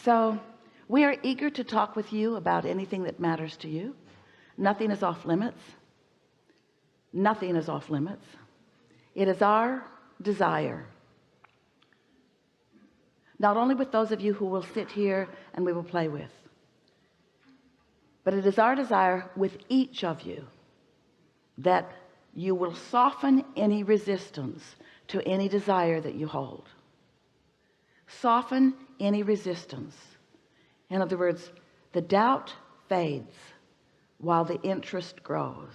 So we are eager to talk with you about anything that matters to you. Nothing is off limits. Nothing is off limits. It is our desire, not only with those of you who will sit here and we will play with, but it is our desire with each of you that you will soften any resistance to any desire that you hold. Soften any resistance. In other words, the doubt fades while the interest grows.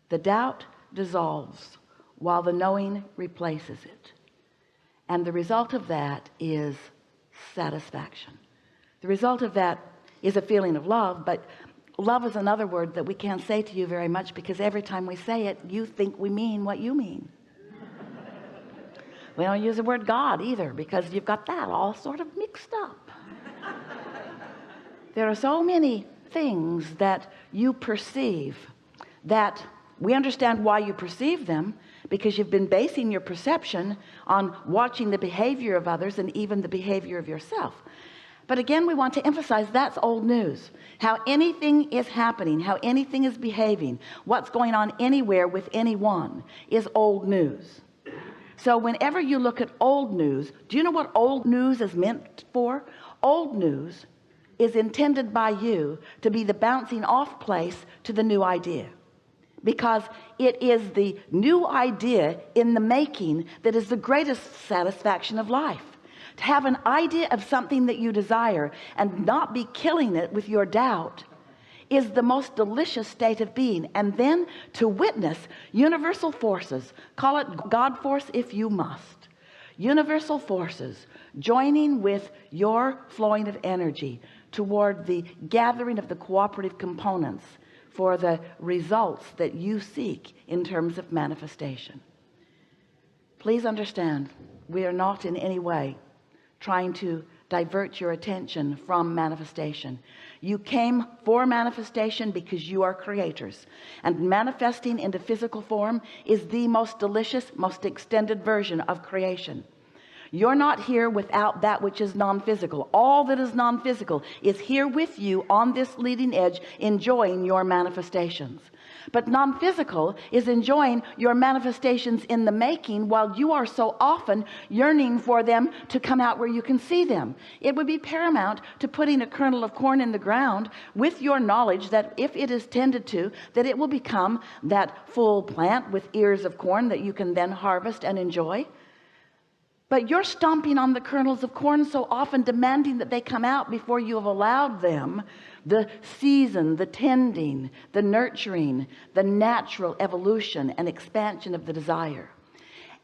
The doubt dissolves while the knowing replaces it. And the result of that is satisfaction. The result of that is a feeling of love, but love is another word that we can't say to you very much, because every time we say it, you think we mean what you mean. We don't use the word God either, because you've got that all sort of mixed up. There are so many things that you perceive that we understand why you perceive them, because you've been basing your perception on watching the behavior of others and even the behavior of yourself. But again, we want to emphasize that's old news. How anything is happening, how anything is behaving, what's going on anywhere with anyone is old news. So whenever you look at old news, do you know what old news is meant for? Old news is intended by you to be the bouncing off place to the new idea, because it is the new idea in the making that is the greatest satisfaction of life. To have an idea of something that you desire and not be killing it with your doubt is the most delicious state of being. And then to witness universal forces, call it God force if you must, universal forces joining with your flowing of energy toward the gathering of the cooperative components for the results that you seek in terms of manifestation. Please understand, we are not in any way trying to divert your attention from manifestation. You came for manifestation because you are creators, and manifesting into physical form is the most delicious, most extended version of creation. You're not here without that which is non-physical. All that is non-physical is here with you on this leading edge, enjoying your manifestations. But non-physical is enjoying your manifestations in the making, while you are so often yearning for them to come out where you can see them. It would be paramount to putting a kernel of corn in the ground with your knowledge that if it is tended to, that it will become that full plant with ears of corn that you can then harvest and enjoy. But you're stomping on the kernels of corn so often, demanding that they come out before you have allowed them the season, the tending, the nurturing, the natural evolution and expansion of the desire.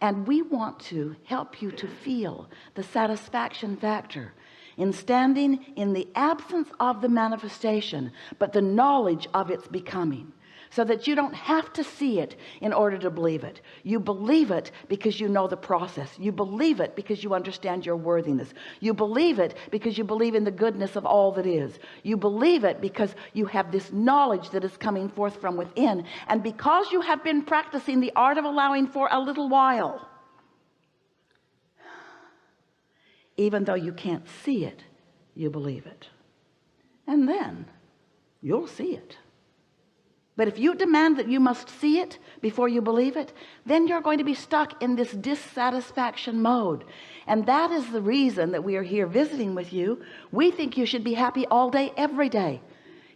And we want to help you to feel the satisfaction factor in standing in the absence of the manifestation, but the knowledge of its becoming, so that you don't have to see it in order to believe it. You believe it because you know the process. You believe it because you understand your worthiness. You believe it because you believe in the goodness of all that is. You believe it because you have this knowledge that is coming forth from within, and because you have been practicing the art of allowing for a little while, even though you can't see it, you believe it, and then you'll see it. But if you demand that you must see it before you believe it, then you're going to be stuck in this dissatisfaction mode. And that is the reason that we are here visiting with you. We think you should be happy all day, every day.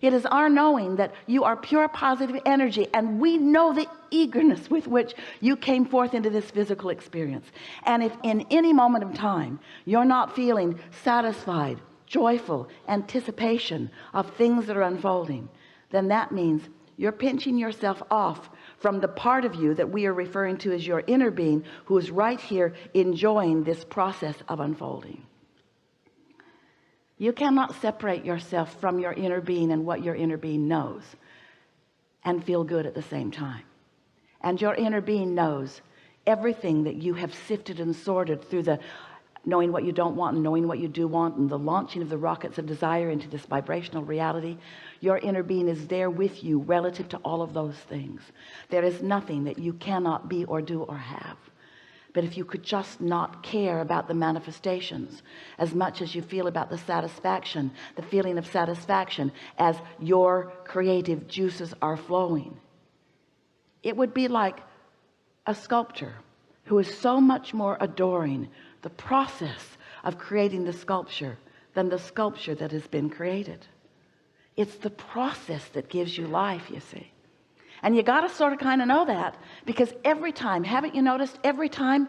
It is our knowing that you are pure positive energy, and we know the eagerness with which you came forth into this physical experience. And if in any moment of time you're not feeling satisfied, joyful anticipation of things that are unfolding, then that means you're pinching yourself off from the part of you that we are referring to as your inner being, who is right here enjoying this process of unfolding. You cannot separate yourself from your inner being and what your inner being knows and feel good at the same time. And your inner being knows everything that you have sifted and sorted through the knowing what you don't want and knowing what you do want, and the launching of the rockets of desire into this vibrational reality. Your inner being is there with you relative to all of those things. There is nothing that you cannot be or do or have, But if you could just not care about the manifestations as much as you feel about the satisfaction, the feeling of satisfaction as your creative juices are flowing, it would be like a sculptor who is so much more adoring the process of creating the sculpture than the sculpture that has been created. It's the process that gives you life, you see. And you got to sort of kind of know that, because every time, haven't you noticed, every time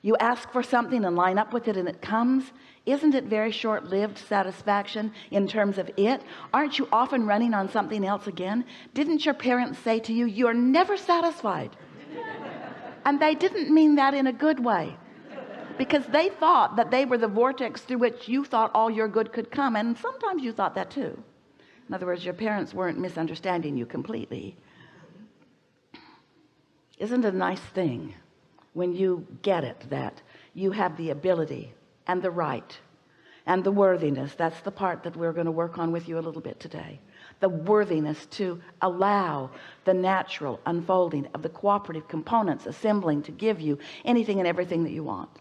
you ask for something and line up with it and it comes, isn't it very short-lived satisfaction in terms of it? Aren't you often running on something else again? Didn't your parents say to you, you're never satisfied? And they didn't mean that in a good way, because they thought that they were the vortex through which you thought all your good could come. And sometimes you thought that too. In other words, your parents weren't misunderstanding you completely. Isn't it a nice thing when you get it, that you have the ability and the right and the worthiness? That's the part that we're going to work on with you a little bit today. The worthiness to allow the natural unfolding of the cooperative components assembling to give you anything and everything that you want.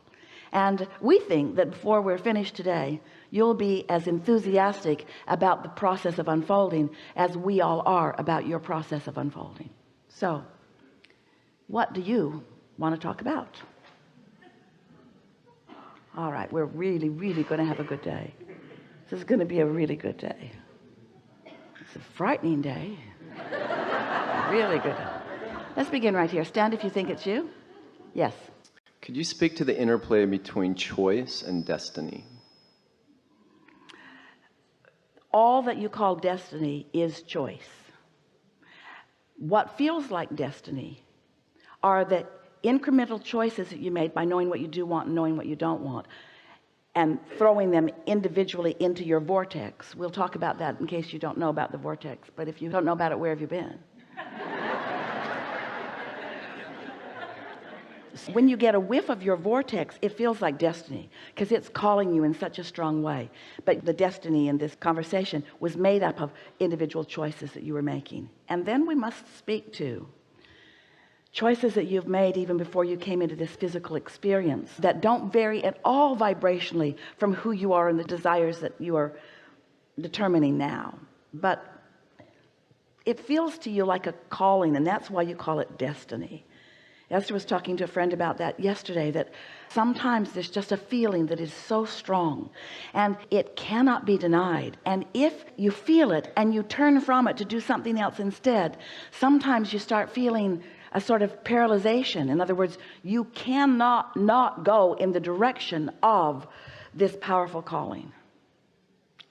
And we think that before we're finished today, you'll be as enthusiastic about the process of unfolding as we all are about your process of unfolding. So, what do you want to talk about? All right, we're really, really going to have a good day. This is going to be a really good day. It's a frightening day. Really good. Let's begin right here. Stand if you think it's you. Yes. Could you speak to the interplay between choice and destiny? All that you call destiny is choice. What feels like destiny are the incremental choices that you made by knowing what you do want and knowing what you don't want, and throwing them individually into your vortex. We'll talk about that in case you don't know about the vortex. But if you don't know about it, where have you been? When you get a whiff of your vortex, it feels like destiny, because it's calling you in such a strong way. But the destiny in this conversation was made up of individual choices that you were making. And then we must speak to choices that you've made even before you came into this physical experience that don't vary at all vibrationally from who you are and the desires that you are determining now. But it feels to you like a calling, and that's why you call it destiny. Esther was talking to a friend about that yesterday, that sometimes there's just a feeling that is so strong and it cannot be denied. And if you feel it and you turn from it to do something else instead, sometimes you start feeling a sort of paralyzation. In other words, you cannot not go in the direction of this powerful calling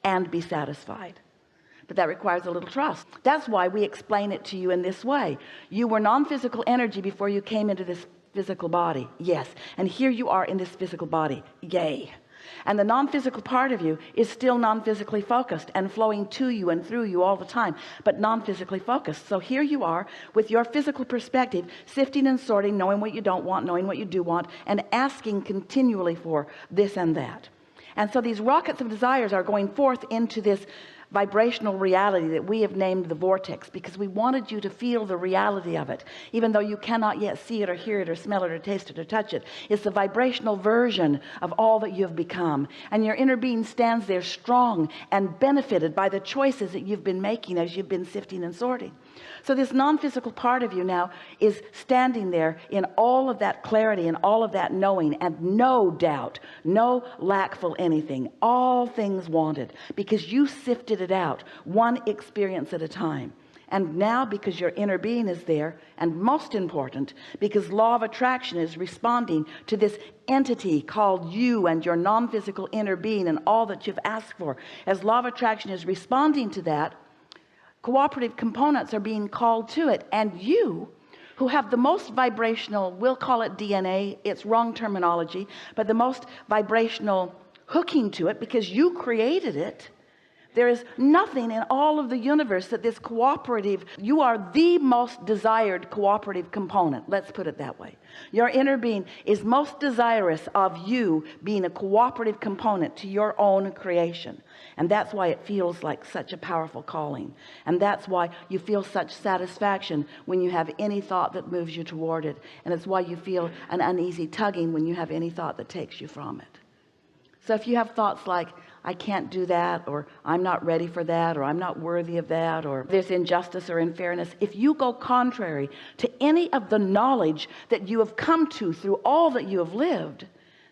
and be satisfied. But that requires a little trust. That's why we explain it to you in this way. You were non-physical energy before you came into this physical body. Yes. And here you are in this physical body. Yay. And the non-physical part of you is still non-physically focused and flowing to you and through you all the time, but non-physically focused. So here you are with your physical perspective, sifting and sorting, knowing what you don't want, knowing what you do want, and asking continually for this and that. And so these rockets of desires are going forth into this vibrational reality that we have named the vortex, because we wanted you to feel the reality of it, even though you cannot yet see it or hear it or smell it or taste it or touch it. It's the vibrational version of all that you have become, and your inner being stands there strong and benefited by the choices that you've been making as you've been sifting and sorting. So this non-physical part of you now is standing there in all of that clarity and all of that knowing, and no doubt, no lackful anything, all things wanted, because you sifted it out one experience at a time. And now, because your inner being is there, and most important, because law of attraction is responding to this entity called you and your non-physical inner being and all that you've asked for, as law of attraction is responding to that, cooperative components are being called to it. And you, who have the most vibrational, we'll call it DNA, it's wrong terminology, but the most vibrational hooking to it, because you created it, There is nothing in all of the universe that this cooperative, you are the most desired cooperative component. Let's put it that way. Your inner being is most desirous of you being a cooperative component to your own creation. And that's why it feels like such a powerful calling. And that's why you feel such satisfaction when you have any thought that moves you toward it. And it's why you feel an uneasy tugging when you have any thought that takes you from it. So if you have thoughts like, I can't do that, or I'm not ready for that, or I'm not worthy of that, or there's injustice or unfairness, if you go contrary to any of the knowledge that you have come to through all that you have lived,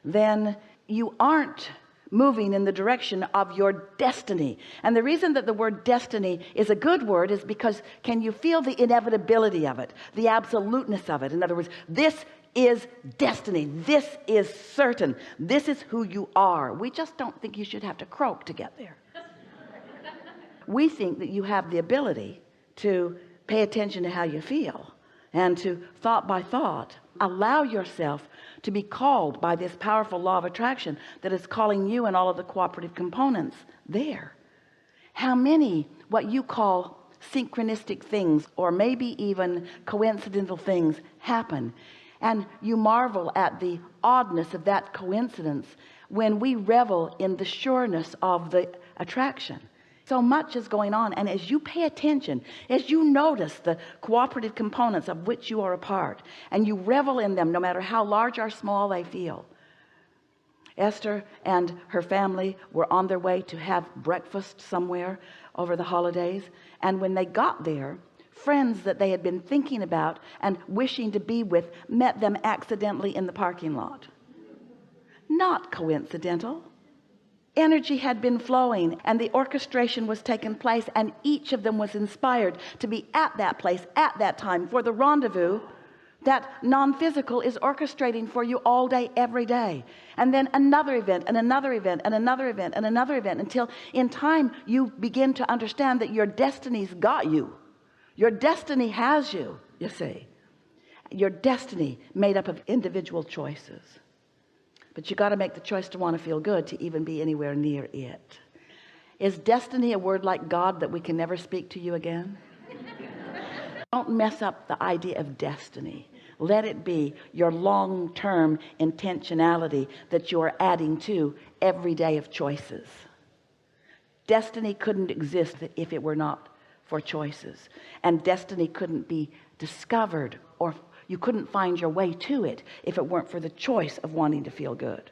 then you aren't moving in the direction of your destiny. And the reason that the word destiny is a good word is because can you feel the inevitability of it, the absoluteness of it? In other words, this is destiny. This is certain. This is who you are. We just don't think you should have to croak to get there. We think that you have the ability to pay attention to how you feel and to thought by thought allow yourself to be called by this powerful law of attraction that is calling you and all of the cooperative components there. How many what you call synchronistic things or maybe even coincidental things happen, and you marvel at the oddness of that coincidence when we revel in the sureness of the attraction. So much is going on, and as you pay attention, as you notice the cooperative components of which you are a part, and you revel in them no matter how large or small they feel. Esther and her family were on their way to have breakfast somewhere over the holidays, and when they got there, friends that they had been thinking about and wishing to be with met them accidentally in the parking lot. Not coincidental. Energy had been flowing and the orchestration was taking place, and each of them was inspired to be at that place at that time for the rendezvous that non-physical is orchestrating for you all day, every day. And then another event and another event and another event and another event, until in time you begin to understand that your destiny's got you. Your destiny has you, you see. Your destiny made up of individual choices. But you got to make the choice to want to feel good to even be anywhere near it. Is destiny a word like God that we can never speak to you again? Don't mess up the idea of destiny. Let it be your long-term intentionality that you are adding to every day of choices. Destiny couldn't exist if it were not for choices, and destiny couldn't be discovered, or you couldn't find your way to it if it weren't for the choice of wanting to feel good.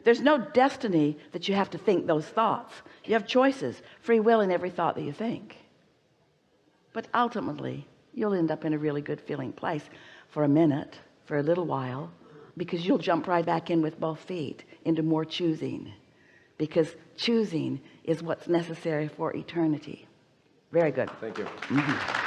There's no destiny that you have to think those thoughts. You have choices, free will in every thought that you think. But ultimately you'll end up in a really good feeling place for a minute, for a little while, because you'll jump right back in with both feet into more choosing, because choosing is what's necessary for eternity. Very good. Thank you. Mm-hmm.